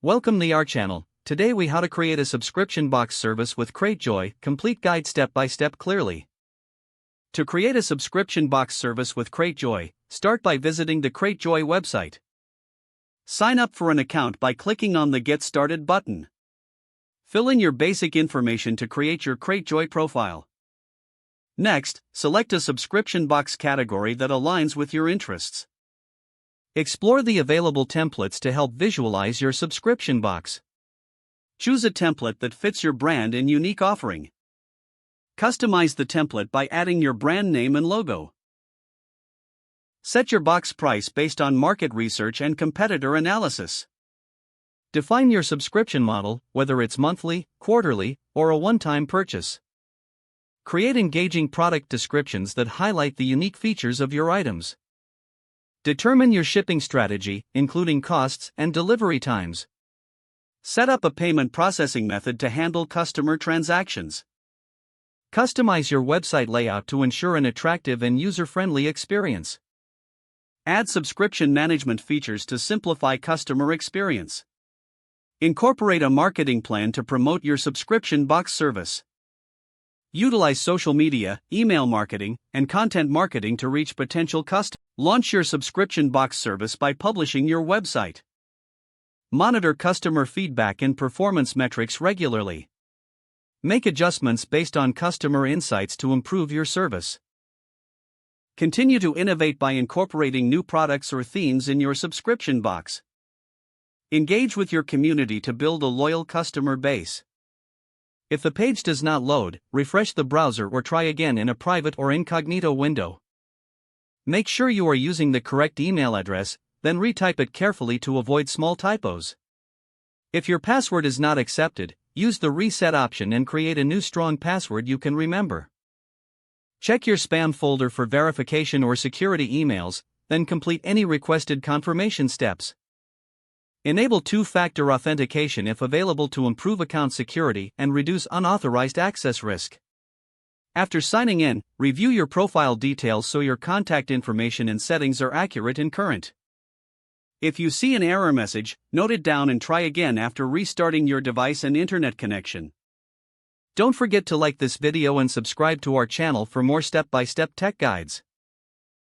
Welcome to our channel. Today we how to create a subscription box service with Cratejoy, complete guide step by step clearly. To create a subscription box service with Cratejoy, start by visiting the Cratejoy website. Sign up for an account by clicking on the Get Started button. Fill in your basic information to create your Cratejoy profile. Next, select a subscription box category that aligns with your interests. Explore the available templates to help visualize your subscription box. Choose a template that fits your brand and unique offering. Customize the template by adding your brand name and logo. Set your box price based on market research and competitor analysis. Define your subscription model, whether it's monthly, quarterly, or a one-time purchase. Create engaging product descriptions that highlight the unique features of your items. Determine your shipping strategy, including costs and delivery times. Set up a payment processing method to handle customer transactions. Customize your website layout to ensure an attractive and user-friendly experience. Add subscription management features to simplify customer experience. Incorporate a marketing plan to promote your subscription box service. Utilize social media, email marketing, and content marketing to reach potential customers. Launch your subscription box service by publishing your website. Monitor customer feedback and performance metrics regularly. Make adjustments based on customer insights to improve your service. Continue to innovate by incorporating new products or themes in your subscription box. Engage with your community to build a loyal customer base. If the page does not load, refresh the browser or try again in a private or incognito window. Make sure you are using the correct email address, then retype it carefully to avoid small typos. If your password is not accepted, use the reset option and create a new strong password you can remember. Check your spam folder for verification or security emails, then complete any requested confirmation steps. Enable two-factor authentication if available to improve account security and reduce unauthorized access risk. After signing in, review your profile details so your contact information and settings are accurate and current. If you see an error message, note it down and try again after restarting your device and internet connection. Don't forget to like this video and subscribe to our channel for more step-by-step tech guides.